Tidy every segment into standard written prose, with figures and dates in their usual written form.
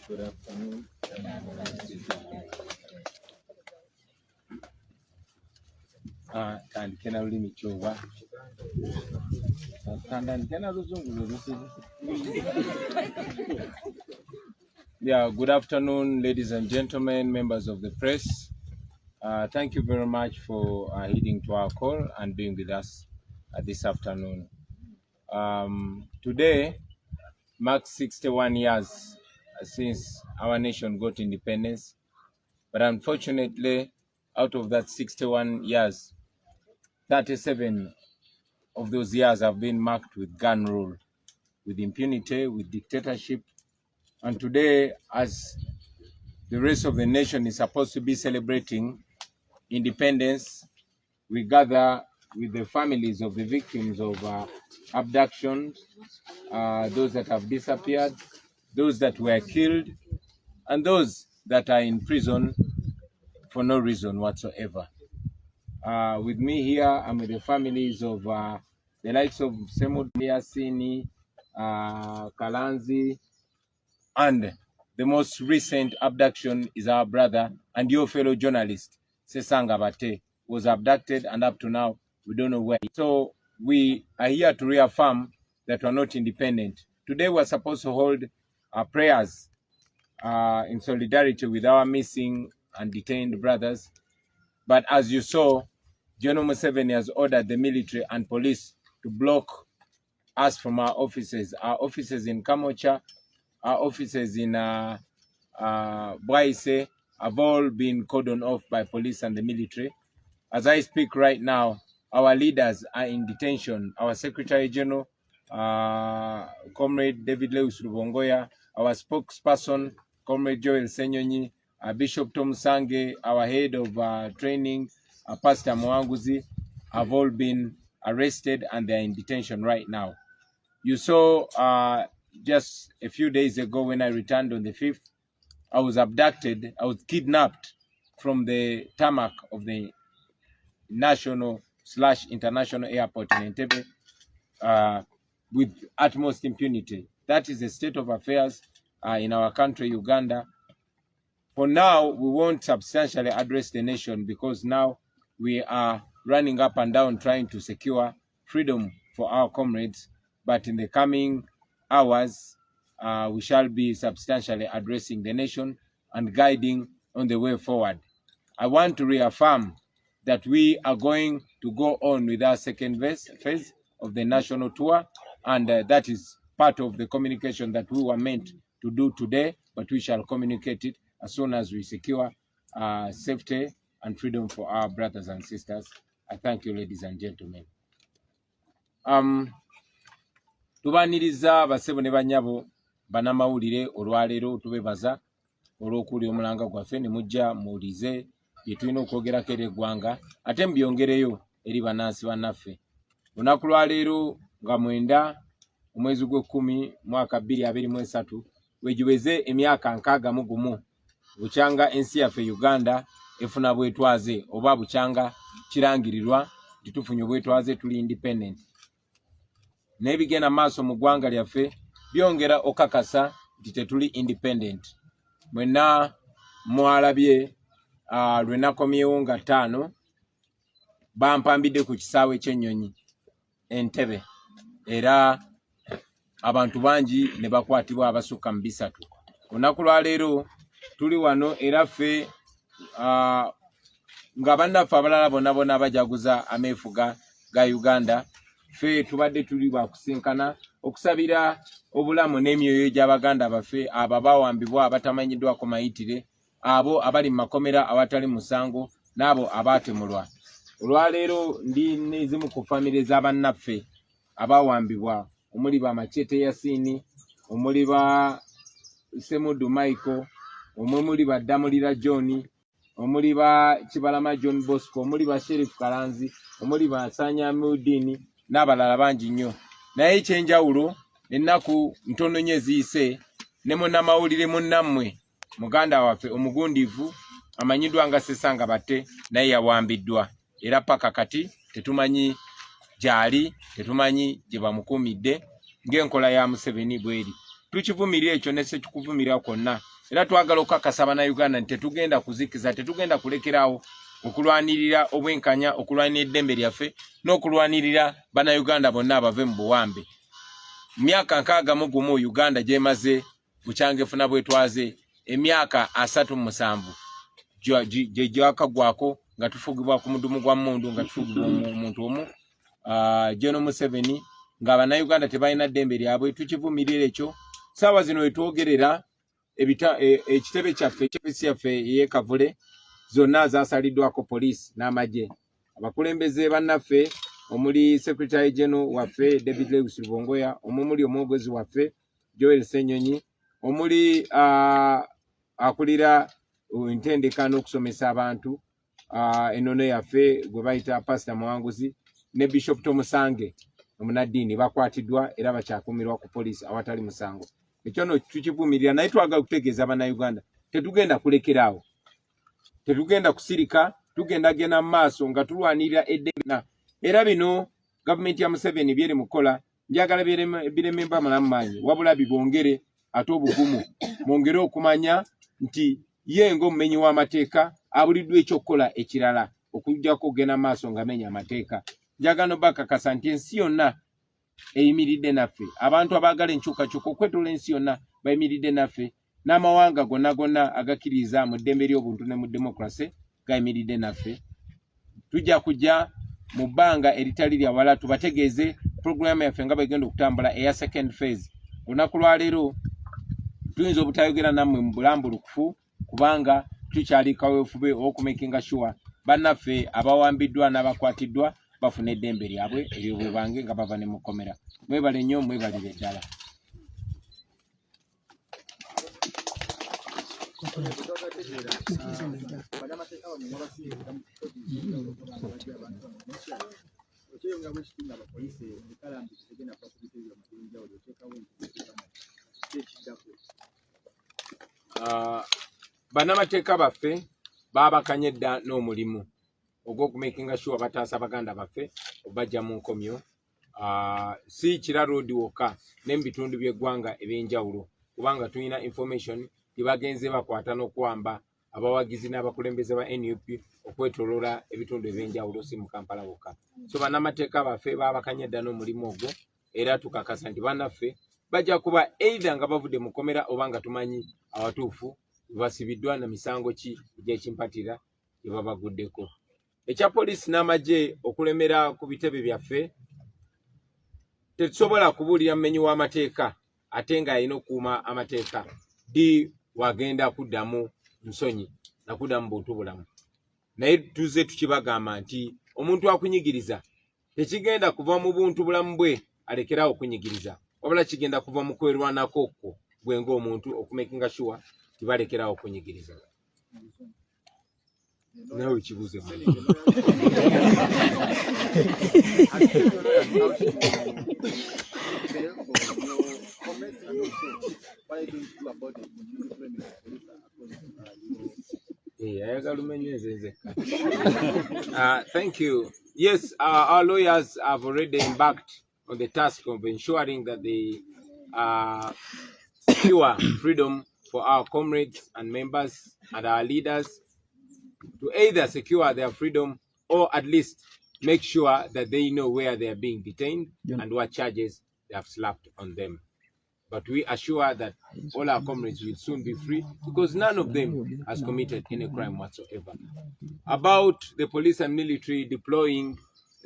Good afternoon. And can I limit you over? Yeah, good afternoon, ladies and gentlemen, members of the press. Thank you very much for heeding to our call and being with us this afternoon. Today marks 61 years since our nation got independence, but unfortunately, out of that 61 years, 37 of those years have been marked with gun rule, with impunity, with dictatorship. And today, as the rest of the nation is supposed to be celebrating independence, we gather with the families of the victims of abductions, those that have disappeared, those that were killed, and those that are in prison for no reason whatsoever. With me here, I'm with the families of the likes of Semud Liasini, Kalanzi, and the most recent abduction is our brother and your fellow journalist, Sesanga Bate, was abducted, and up to now, we don't know where. So we are here to reaffirm that we're not independent. Today we're supposed to hold our prayers in solidarity with our missing and detained brothers. But as you saw, General Museveni has ordered the military and police to block us from our offices in Kamocha, our offices in Bwaise have all been cordoned off by police and the military. As I speak right now, our leaders are in detention. Our Secretary General, Comrade David Lewis Rubongoya, our spokesperson, Comrade Joel Senyonyi, Bishop Tom Sange, our head of training, Pastor Mwanguzi, have all been arrested and they are in detention right now. You saw just a few days ago when I returned on the 5th, I was abducted, I was kidnapped from the tarmac of the national/international airport in Entebbe with utmost impunity. That is the state of affairs in our country, Uganda. For now, we won't substantially address the nation because now we are running up and down trying to secure freedom for our comrades. But in the coming hours, we shall be substantially addressing the nation and guiding on the way forward. I want to reaffirm that we are going to go on with our second phase of the national tour, and that is part of the communication that we were meant to do today, but we shall communicate it as soon as we secure safety and freedom for our brothers and sisters. I thank you, ladies and gentlemen. Tubaniriza basebo ne banyabo banamawulire olwaleero tubebaza olw'okuli omulanga gwaffe ne mujja muwulize bye tulina okwogerako eri eggwanga ate mubyongereyo eri bannansi bannaffe. Lunaku lwaleero nga 9 omwezi gw'Ekkumi mwaka 2023 wegiweze emyaka 61 bukyanga ensi yaffe Uganda efuna bwetwaze oba bukyanga kirangirirwa titufunye obwetwaze tuli independent. Nebigenda maaso mu ggwanga lyaffe byongera okakasa nti tetuli independent. Mwenna mwalabye lwe nakomyewo nga 5 bampambidde ku kisaawe ky'ennyonyi Entebbe era abantu bangi ne bakwatibwa abasukka mu 3. Olunaku lwaleero tuli wano era ffe nga bannaffe abalala bonna bajaguza ameefuga ga Uganda, ffe tubadde tuli bakusinkana okusabira obulamu n'emyoyo gy'Abaganda baffe abo abawambibwa abatamanyiddwako mayitire, abo abali mu makomera awatali musango, n'abo abaatemulwa. Olwaleero ndi n'ezimu ku famire z'abannaffe abawambibwa omuli ba Machete Yasini, omuli ba Semudu Michael, omuli ba Damulira John, omuli ba Kibalama John Bosco, omuli ba Sheriff Kalanzi, omuli ba Sanya Mudini n'abalala bangi nnyo. Naye ekyenjawulo ennaku ntono nnyo eziyise ne munnamawulire munnammwe muganda waffe omugundivu amanyiddwa nga Sesanga Batte naye yawambiddwa era paka kati tetumanyi gyali, tetumanyi gye bamukuumidde ng'enkola ya Museveni bweri. Tukivumirira ekyo ne sekikuvumira kwonna era twagala okukakasa Bannayuganda nti tetugenda kuzikiza, tetugenda kulekerawo okulwanirira obwenkanya, okulwanirira eddembe lyaffe n'okulwanirira Bannayuganda bonna abave mu buwambe. Myaka 61 Uganda gyemaze bukyangeefuna bwetwaze emyaka 37 gye gyakagwako nga tufugibwa ku mudumu gwa mmundu, nga tufugibwa omuntu omu John Museveni, nga Bannayuganda tebalina ddembe lyabwe. Tukivumirira ekyo. Saawa zino wetwogerera ekitebe kyaffe eky'ofiisi yaffe ey'Ekavule zonna zasaliddwako poliisi n'amagye. Abakulembeze bannaffe omuli Secretary General waffe David Lewis Bongoya, omuli omwogezi waffe Joel Senyonyi, omuli akulira entendeka n'okusomesa abantu ennono yaffe gwe bayita Pastor Muwanguzi ne Bishop Tomusange omunaddiini bakwatiddwa era bakyakumirwa ku poliisi awatali musango. Ekyo no tukivumirira, naye twagala okutegeeza Bannayuganda tetugenda kulekeraawo, tetugenda kusirika, tugenda mu maaso nga tulwanirira eddembe. Era bino gavumenti ya Museveni byeri mukola njagala birememba malamu manyi, wabula bibongere ate obugumu, mwongere okumanya nti ye ng'omumenyi w'amateeka abuliddwa ekyokukola ekirala okujjako okugenda maaso nga menya amateeka. Njagala nobakakasa nti ensi yonna eyimiridde naffe, abantu abaagala enkyukakyuka okwetola ensi yonna bayimiridde naffe, n'amawanga gonna agakkiriza mu ddembe ly'obuntu ne mu demokrasi gayimiridde naffe. Tujja kujja mu bbanga eritali lya wala tubategeeze puroguramu yaffe nga bagenda okutambula eya second phase. Olunaku lwa leero tuyinza obutayogera nammwe mu bulambulukufu kubanga tukyali kaweefube okumakinga sure bannaffe abawambiddwa n'abakwatiddwa bafuna eddembe lyabwe ery'obwebange nga bava ne mu kkomera. Mwebale nnyo, mwebalire ddala. Bannamateeka baffe baabakanye dda n'omulimu ogw'okumakinga sure bataasa baganda baffe obajja mu nkomyo. Si Kira Road wokka ne mu bitundu by'eggwanga eby'enjawulo kubanga tulina information bagenze bakwata n'okuwamba abawagizi n'abakulembeze ba NUP okwetoloola ebitundu eby'enjawulo si mu Kampala wokka. So bannamateeka baffe baabakanye dda n'omulimu ogwo era tukakasa nti bannaffe bajja kuba either nga bavudde mu kkomera oba nga tumanyi awatuufu basibiddwa na misango ki egy'ekimpatira gye babaguddeko. Ekya poliisi n'amagye okulemera ku bitebe byaffe tetusobola kubuulira mumenyi w'amateeka ate ng'alina okukuuma amateeka di wagenda kuddamu nsonyi na kuddamu buntu bulamu. Naye tuze tukibagamba nti omuntu akunyigiriza tekigenda kuva mu buntu bulamu bwe alekerawo okunyigiriza, wabula kigenda kuva mu kwerwanako kwo gwe ng'omuntu okumakinga sure tibalekerawo okunyigiriza. Nawe kibuze thank you. Yes, our lawyers have already embarked on the task of ensuring that they secure freedom for our comrades and members and our leaders to either secure their freedom or at least make sure that they know where they are being detained and what charges they have slapped on them. But we assure that all our comrades will soon be free because none of them has committed any crime whatsoever. About the police and military deploying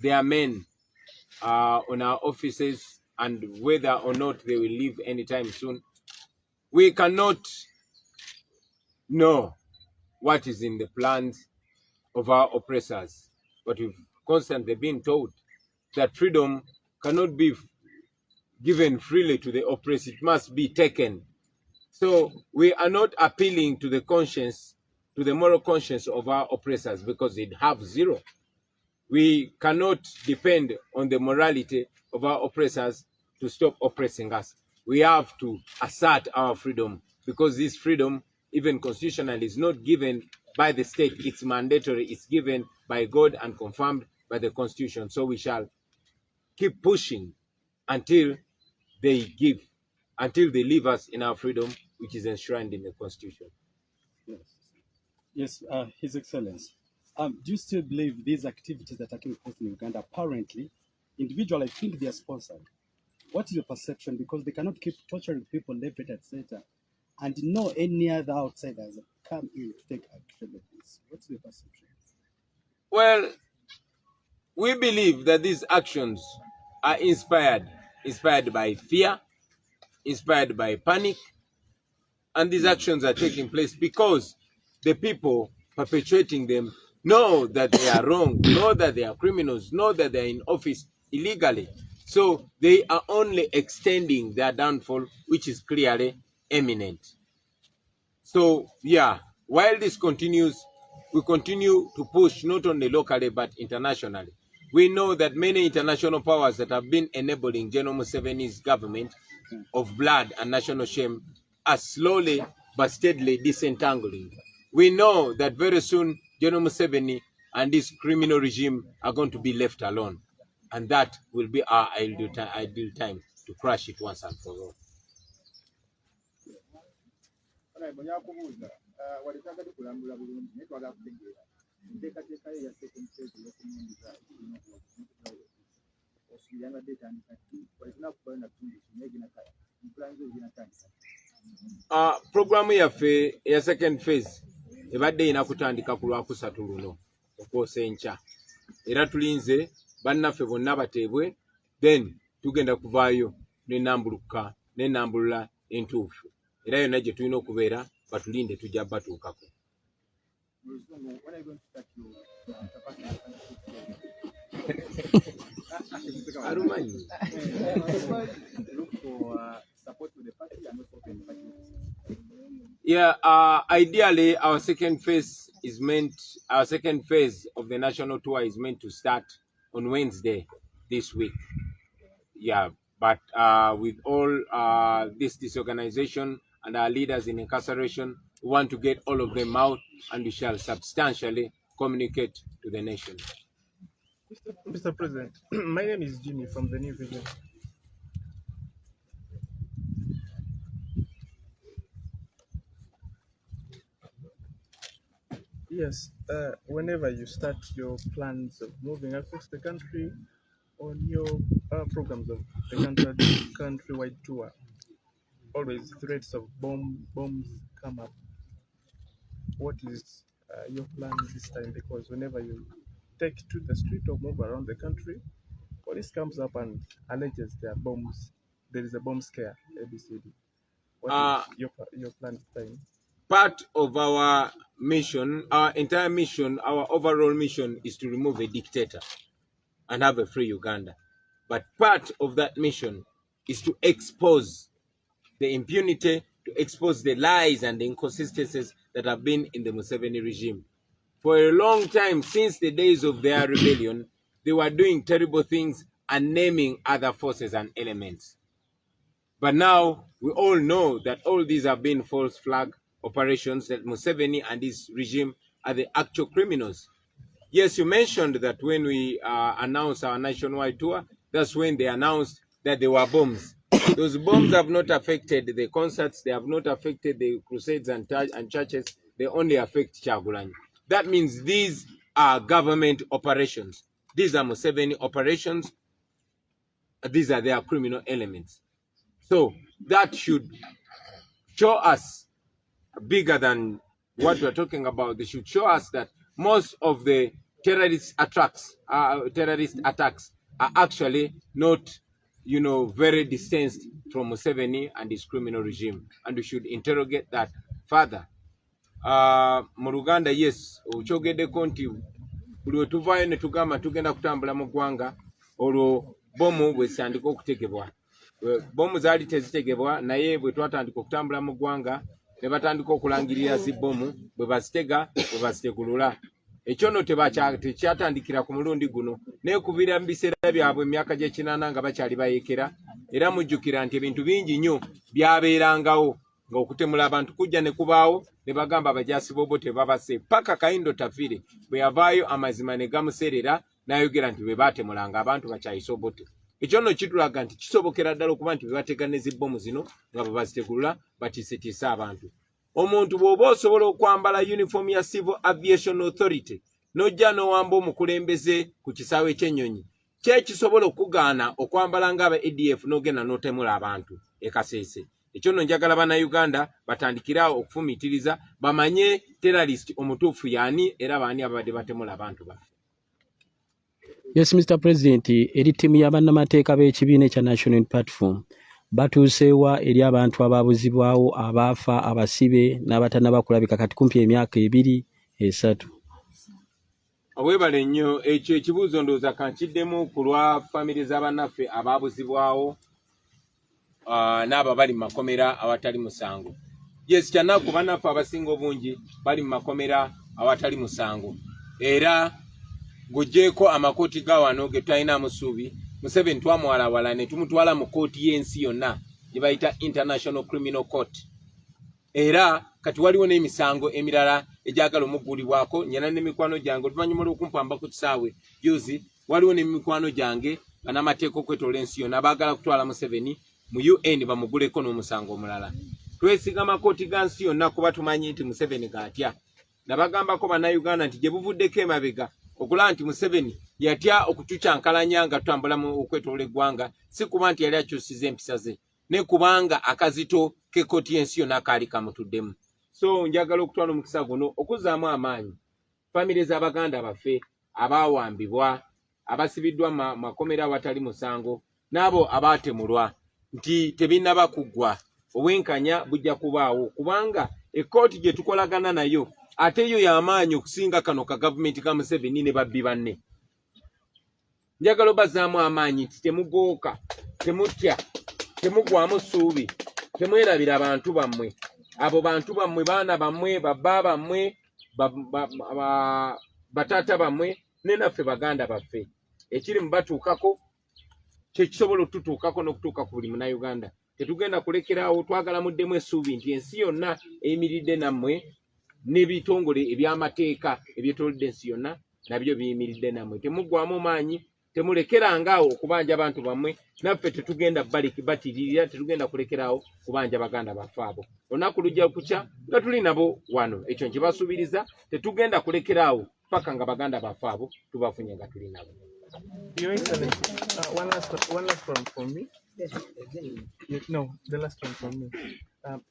their men on our offices and whether or not they will leave anytime soon, we cannot know what is in the plans of our oppressors. But we've constantly been told that freedom cannot be given freely to the oppressed, it must be taken. So we are not appealing to the conscience to the moral conscience of our oppressors because they have zero. We cannot depend on the morality of our oppressors to stop oppressing us. We have to assert our freedom because this freedom, even constitutionally, is not given by the state. It's mandatory. It's given by God and confirmed by the Constitution. So we shall keep pushing until they leave us in our freedom, which is enshrined in the Constitution. Yes, His Excellency. Do you still believe these activities that are taking place in Uganda, apparently, individually, I think they are sponsored? What is your perception? Because they cannot keep torturing people left, right, etc., and no any other outsiders come in to take action like this. What's your perception? Well, we believe that these actions are inspired by fear, inspired by panic, and these actions are taking place because the people perpetuating them know that they are wrong, know that they are criminals, know that they are in office illegally. So they are only extending their downfall, which is clearly imminent. So yeah, while this continues, we continue to push not only locally but internationally. We know that many international powers that have been enabling General Museveni's government of blood and national shame are slowly but steadily disentangling. We know that very soon General Museveni and his criminal regime are going to be left alone. And that will be our ideal time to crush it once and for all. Programu yaffe ya second phase ebadde inakutandika ku Lwakusatu luno okwosa enkya era tulinze bannaffe bonna bateebwe, then tugenda kuvaayo n'ennambulula entuufu era yonna gye tulina okubeera batulinde tujja batuukako. Alumanyi. Yeah, ideally our second phase of the national tour is meant to start on Wednesday this week. Yeah, but with all this disorganization and our leaders in incarceration, we want to get all of them out and we shall substantially communicate to the nation. Mr. President, my name is Jimmy from the New Vision. Yes, whenever you start your plans of moving across the country on your programs of the countrywide tour, always threats of bombs come up. What is your plan this time? Because whenever you take to the street or move around the country, police comes up and alleges there are bombs. There is a bomb scare, ABCD. What is your plan this time? Part of our mission, our entire mission, our overall mission is to remove a dictator and have a free Uganda. But part of that mission is to expose the impunity, to expose the lies and the inconsistencies that have been in the Museveni regime. For a long time, since the days of their rebellion, they were doing terrible things and naming other forces and elements. But now we all know that all these have been false flag operations, that Museveni and his regime are the actual criminals. Yes, you mentioned that when we announced our nationwide tour, that's when they announced that there were bombs. Those bombs have not affected the concerts, they have not affected the crusades and churches, they only affect Kyagulanyi. That means these are government operations. These are Museveni operations. These are their criminal elements. So that should show us bigger than what we're talking about. They should show us that most of the terrorist attacks are actually not, very distanced from Museveni and his criminal regime, and we should interrogate that further. Mu Luganda, yes, okyogeddeko nti buli we tuvaayo ne tugamba tugenda kutambula mu ggwanga olwo bomu bwezitandika okutegebwa. Bomu zaali tezitegebwa, naye bwe twatandika okutambula mu ggwanga ne batandika okulangirira zibbomu bwe bazitega bwe bazitekulula. Ekyono tekyatandikira ku mulundi guno neekubira mu biseera byabwe emyaka gy'ekinaana nga bakyali bayekera, era mujjukira nti ebintu bingi nnyo byabeerangawo ng'okutemula abantu kujja ne kubaawo ne bagamba abajaasi b'obo tebabase. Paka Kayindo Tafire bwe yavaayo amazima ne gamuserera n'ayogera nti bwe baatemulanga abantu bakyayise Obote. Ekyono kitulaga nti kisobokera ddala okuba nti bwe batega ne zibbomu zino nga bwe bazitekulula batiisetiise abantu. Omuntu bw'oba osobola okwambala uniform ya Civil Aviation Authority n'ojja n'owamba omukulembeze ku kisaawe ky'ennyonyi, kyekisobola okugaana okwambala ng'aba ADF n'ogenda n'otemula abantu e Kasese. Ekyo nno njagala bannayuganda batandikirawo okufumiitiriza bamanye terrorist omutuufu y'ani era baani ababadde batemula abantu baffe. Yes, Mr. President, eri ttiimu y'abannamateeka b'ekibiina ekya National Unity Platform batuuseewa eri abantu abaabuzibwawo, abaafa, abasibe n'abatannaba kulabika kati kumpi emyaka 2-3. Weebale nnyo, ekyo ekibuuzo ndowooza kankiddemu ku lwa famire z'abannaffe abaabuzibwawo n'abo bali mu makomera awatali musango. Yes, kyanaku bannaffe abasinga obungi bali mu makomera awatali musango. Era gujjeeko amakooti ga wano ge tulinamu ssuubi, Museveni twamuwalawala ne tumutwala mu kooti y'ensi yonna gye bayita International Criminal Court. Era kati waliwo n'emisango emirala egyagala omuggulibwako. Nnyina n'emikwano gyange oluvannyuma lw'okumpamba ku kisaawe juzi, waliwo n'emikwano gyange bannamateeka okwetoola ensi yonna abaagala kutwala Museveni mu UN bamuguleko n'omusango omulala. Twesiga amakooti ga nsi yonna kuba tumanyi nti Museveni gaatya. Nabagambako bannayuganda nti gye buvuddeko emabega okulaba nti Museveni yatya okutucyankalanya nga tutambula mu okwetoola eggwanga, si kuba nti yali akyusiza empisa ze, ne kubanga akazito k'ekkooti y'ensi yonna kaali kamutuddemu. So njagala okutwala omukisa guno okuzzaamu amaanyi famire z'Abaganda baffe abaawambibwa, abasibiddwa makomera awatali musango, n'abo abaatemulwa nti tebinnaba kuggwa. Obwenkanya bujja kubaawo kubanga ekkooti gye tukolagana nayo ate yo y'amaanyi okusinga kano ka gavumenti ka Museveni ne babbi banne. Njagala obazzaamu amaanyi nti temugooka, temutya, temugwamu ssuubi, temwerabira abantu bammwe. Abo bantu bammwe, baana bammwe, babba bammwe, bataata bammwe, ne naffe Baganda baffe. Ekiri mu batuukako kye kisobola okututuukako n'okutuuka ku buli munnayuganda. Tetugenda kulekeraawo, twagala muddemu essuubi nti ensi yonna eyimiridde nammwe n'ebitongole eby'amateeka ebyetoolodde ensi yonna nabyo biyimiridde nammwe. Temuggwamu maanyi, temulekerangaawo okubanja abantu bammwe, naffe tetugenda batiririra, tetugenda kulekeraawo kubanja Baganda baffe abo. Olunaku lujja kukya nga tuli nabo wano, ekyo nkibasuubiriza, tetugenda kulekeraawo paka nga Baganda baffe abo tubafunye nga tuli nabo. Your Excellency, one last one from me. No, the last one from me.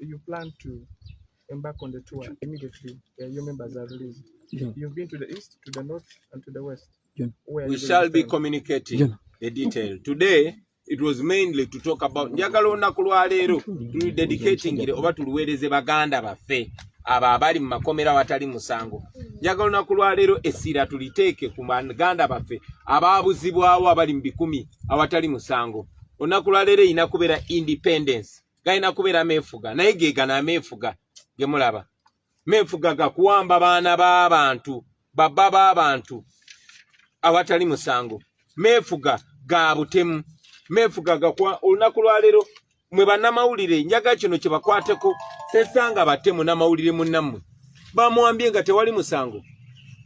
You plan to embark on the tour immediately your members are released. Yeah. You've been to the east, to the north, and to the west. Yeah. We shall be communicating the detail. Today, it was mainly to talk about njagala olunaku lwa leero tuli dedicating oba tuluweereze Baganda baffe abo abali mu makomera awatali musango. Njagala olunaku lwa leero essira tuliteeke ku Baganda baffe abaabuzibwawo abali mu 10 awatali musango. Olunaku lwa leero erina kubeera independence, galina kubeera meefuga, naye geegana ameefuga ge mulaba. Meefuga ga kuwamba baana b'abantu, babba b'abantu awatali musango. Meefuga ga butemu, meefuga ga kwa olunaku lwa leero mwe bannamawulire njaga kino kye bakwateko sesanga batemu n'amawulire munnammwe. Bamuwambye nga tewali musango.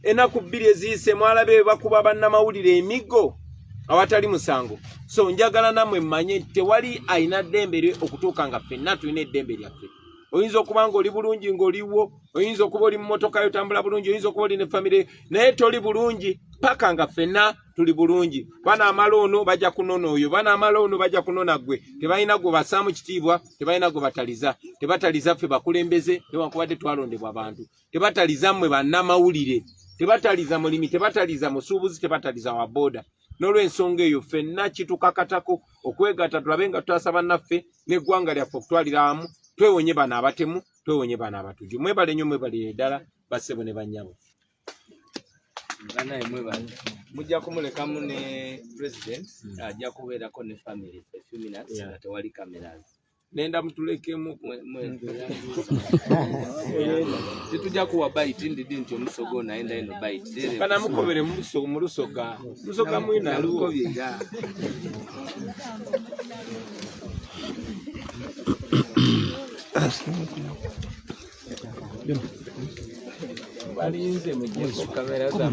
Ennaku 2 eziyise mwalabe bakuba bannamawulire emiggo awatali musango. So njagala nammwe mmanye tewali ayina ddembe okutuuka nga ffenna tulina eddembe lyaffe. Oyinza okuba ng'oli bulungi ng'oliwo, oyinza okuba oli mu mmotoka yotambula bulungi, oyinza okuba oli ne famire, naye toli bulungi paka nga ffenna tuli bulungi. Bana amalono bajja kunona oyo, bana amalono bajja kunona gwe. Tebalina gwe bassaamu kitiibwa, tebalina gwe bataliza. Tebataliza ffe bakulembeze newankubadde twalondebwa abantu. Tebataliza mmwe bannamawulire, tebataliza mulimi, tebataliza musuubuzi, tebataliza wa booda. N'olw'ensonga eyo ffenna kitukakatako okwegatta tulabe nga tutasa bannaffe n'eggwanga lyaffe okutwalira wamu. Twewonye bana abatemu, twewonye bana abatuju. Mwebale nnyo mwebale ddala bassebo ne bannyabo. Banaye mwebale. Mujja kumulekamu ne president ajja kubeerako ne family a few minutes nga tewali cameras. nenda mutulekemu Tituja kuwa bite ndidi nti omusogo naenda eno bite. kana mukobere mu lusoga mwina luko biga. balinze mu kamera za